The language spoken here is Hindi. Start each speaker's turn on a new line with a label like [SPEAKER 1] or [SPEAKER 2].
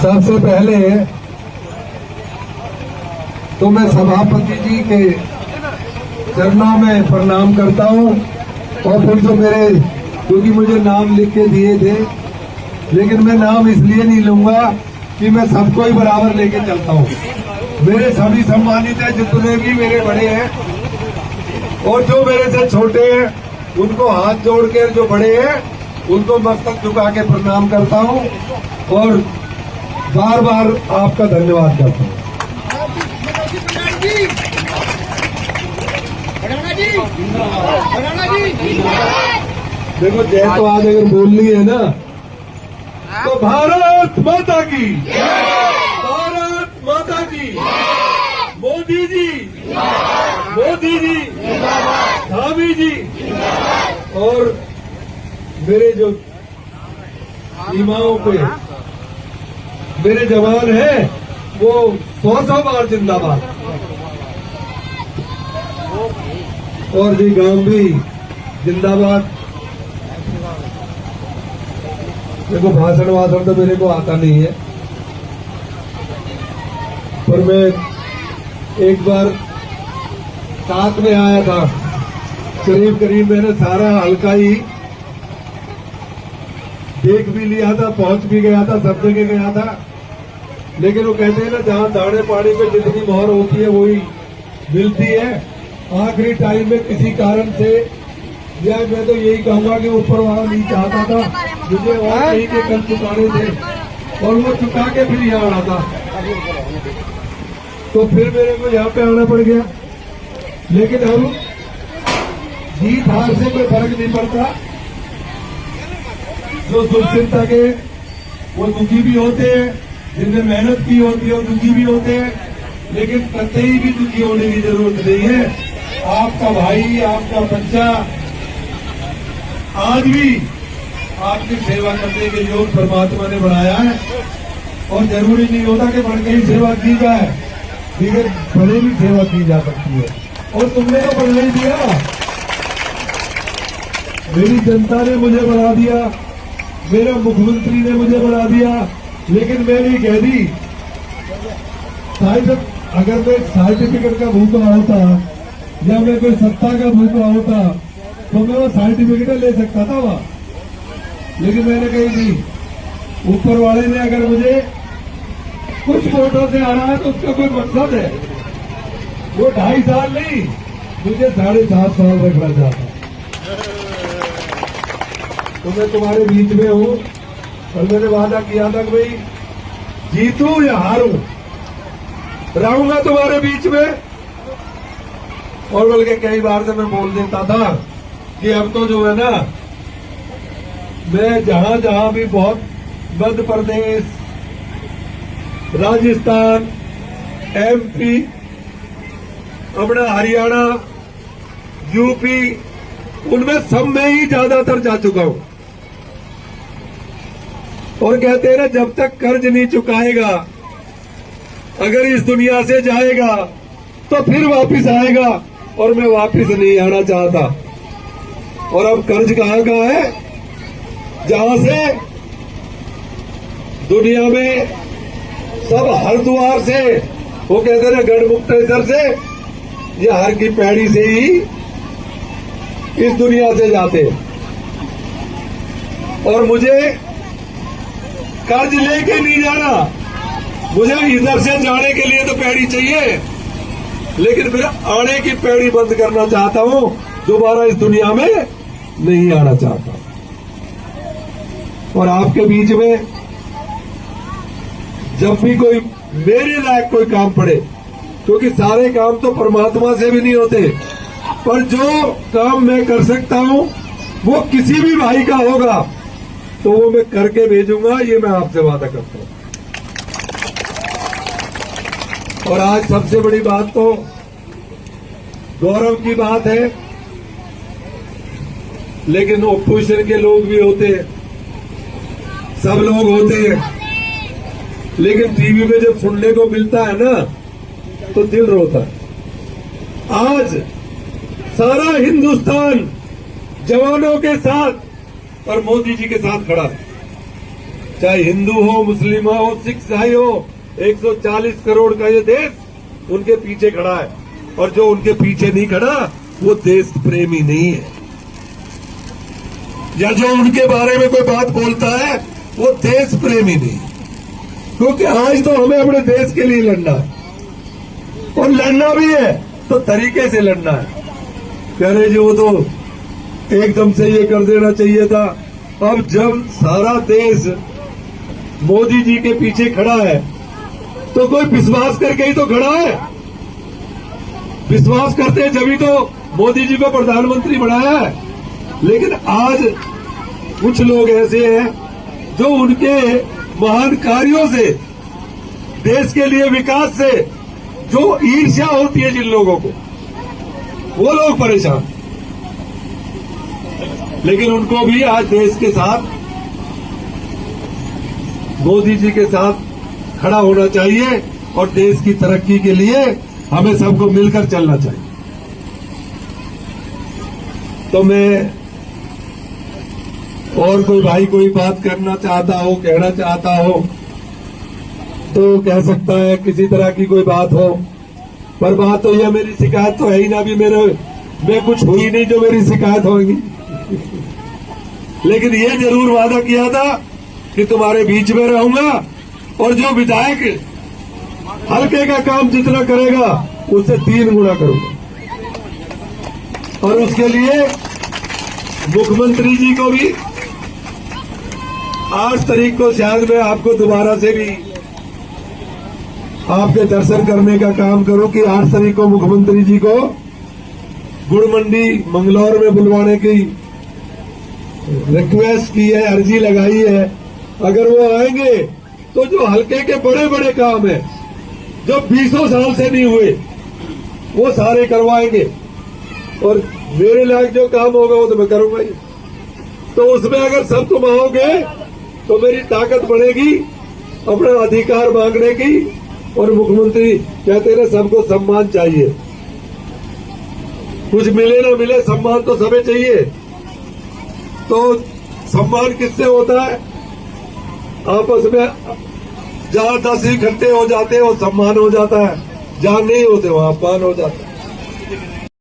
[SPEAKER 1] सबसे पहले तो मैं सभापति जी के चरणों में प्रणाम करता हूं और फिर जो मेरे, क्योंकि मुझे नाम लिख के दिए थे, लेकिन मैं नाम इसलिए नहीं लूंगा कि मैं सबको ही बराबर लेके चलता हूं। मेरे सभी सम्मानित हैं, जितने भी मेरे बड़े हैं और जो मेरे से छोटे हैं उनको हाथ जोड़ के, जो बड़े हैं उनको मस्तक झुका के प्रणाम करता हूं और बार बार आपका धन्यवाद करता हूं। देखो, जय तो आज अगर बोलनी है ना तो भारत माता की, भारत माता की, मोदी जी, मोदी जी, स्वामी जी, और मेरे जो सीमाओं पे मेरे जवान हैं वो 100 बार जिंदाबाद, और जी गांव भी जिंदाबाद। देखो, भाषण वाषण तो मेरे को आता नहीं है, पर मैं एक बार साथ में आया था, करीब करीब मैंने सारा हल्का ही देख भी लिया था, पहुंच भी गया था, सब जगह गया था। लेकिन वो कहते हैं ना, जहां दाने पानी पे जितनी मोहर होती है वही मिलती है। आखिरी टाइम में किसी कारण से, या मैं तो यही कहूंगा कि ऊपर वाला नहीं चाहता था, मुझे और कहीं के कल चुकाने थे और वो चुका के फिर यहाँ आना था, तो फिर मेरे को यहाँ पे आना पड़ गया। लेकिन हम जीत हार से कोई फर्क नहीं पड़ता। जो दुश्चिंता के वो दुखी भी होते हैं, जिनने मेहनत की होती है वो दुखी भी होते हैं, लेकिन कतई भी दुखी होने की जरूरत नहीं है। आपका भाई, आपका बच्चा आज भी आपकी सेवा करने के योग परमात्मा ने बनाया है, और जरूरी नहीं होता कि बढ़ के ही सेवा की जाए, बगैर बड़े भी सेवा की जा सकती है। और तुमने तो बढ़ नहीं दिया, मेरी जनता ने मुझे बढ़ा दिया, मेरा मुख्यमंत्री ने मुझे बढ़ा दिया, लेकिन मैंने कह दी, अगर मैं सर्टिफिकेट का भूखा होता या मैं कोई सत्ता का भूखा होता तो मैं वो सर्टिफिकेट ले सकता था वहां, लेकिन मैंने कही नहीं। ऊपर वाले ने अगर मुझे कुछ वोटों से हरा है तो उसका कोई मकसद है, वो 2.5 साल नहीं, मुझे 7.5 साल रखना चाहता। तो मैं तुम्हारे बीच में हूं और मैंने वादा किया था कि भाई जीतूं या हारूं, रहूंगा तुम्हारे बीच में। और बल्कि कई बार से मैं बोल देता था कि अब तो जो है ना, मैं जहां जहां भी, बहुत मध्य प्रदेश, राजस्थान, MP, अपना हरियाणा, यूपी, उनमें सब में ही ज्यादातर जा चुका हूं। और कहते हैं ना, जब तक कर्ज नहीं चुकाएगा, अगर इस दुनिया से जाएगा तो फिर वापिस आएगा, और मैं वापिस नहीं आना चाहता। और अब कर्ज कहां का है, जहां से दुनिया में सब हरिद्वार से, वो कहते हैं ना गढ़मुक्तेश्वर से, या हर की पैड़ी से ही इस दुनिया से जाते। और मुझे कर्ज लेके नहीं जाना, मुझे इधर से जाने के लिए तो पैड़ी चाहिए, लेकिन फिर आने की पैड़ी बंद करना चाहता हूं, दोबारा इस दुनिया में नहीं आना चाहता। और आपके बीच में जब भी कोई मेरे लायक कोई काम पड़े, क्योंकि सारे काम तो परमात्मा से भी नहीं होते, पर जो काम मैं कर सकता हूं वो किसी भी भाई का होगा तो वो मैं करके भेजूंगा, ये मैं आपसे वादा करता हूं। और आज सबसे बड़ी बात तो गौरव की बात है, लेकिन ऑपोजिशन के लोग भी होते हैं, सब लोग होते हैं, लेकिन टीवी में जब सुनने को मिलता है ना तो दिल रोता है। आज सारा हिंदुस्तान जवानों के साथ और मोदी जी के साथ खड़ा है। चाहे हिंदू हो, मुस्लिम हो, सिख ईसाई हो, 140 करोड़ का ये देश उनके पीछे खड़ा है। और जो उनके पीछे नहीं खड़ा वो देश प्रेमी नहीं है, या जो उनके बारे में कोई बात बोलता है वो देश प्रेमी नहीं। क्योंकि आज तो हमें अपने देश के लिए लड़ना है, और लड़ना भी है तो तरीके से लड़ना है। कह रहे जी वो तो एकदम से ये कर देना चाहिए था। अब जब सारा देश मोदी जी के पीछे खड़ा है तो कोई विश्वास करके ही तो खड़ा है। विश्वास करते हैं जभी तो मोदी जी को प्रधानमंत्री बनाया है। लेकिन आज कुछ लोग ऐसे हैं जो उनके महान कार्यों से, देश के लिए विकास से जो ईर्ष्या होती है जिन लोगों को, वो लोग परेशान। लेकिन उनको भी आज देश के साथ, मोदी जी के साथ खड़ा होना चाहिए और देश की तरक्की के लिए हमें सबको मिलकर चलना चाहिए। तो मैं, और कोई भाई कोई बात करना चाहता हो, कहना चाहता हो तो कह सकता है, किसी तरह की कोई बात हो। पर बात तो यह, मेरी शिकायत तो है ही ना, भी मैं कुछ हुई नहीं जो मेरी शिकायत होगी। लेकिन यह जरूर वादा किया था कि तुम्हारे बीच में रहूंगा, और जो विधायक हल्के का काम जितना करेगा उससे 3 गुना करूंगा। और उसके लिए मुख्यमंत्री जी को भी 8 तारीख को शायद मैं आपको दोबारा से भी आपके दर्शन करने का काम करूं कि 8 तारीख को मुख्यमंत्री जी को गुड़ मंडी मंगलौर में बुलवाने की रिक्वेस्ट की है, अर्जी लगाई है। अगर वो आएंगे तो जो हल्के के बड़े बड़े काम है जो 20 साल से नहीं हुए वो सारे करवाएंगे, और मेरे लायक जो काम होगा वो तो मैं करूंगा ही। तो उसमें अगर सब तुम आओगे तो मेरी ताकत बढ़ेगी अपना अधिकार मांगने की। और मुख्यमंत्री कहते हैं सबको सम्मान चाहिए, कुछ मिले ना मिले सम्मान तो सबे चाहिए। तो सम्मान किससे होता है? आपस में जहां 10 इकट्ठे हो जाते हैं वो सम्मान हो जाता है, जहां नहीं होते वहां अपमान हो जाता है।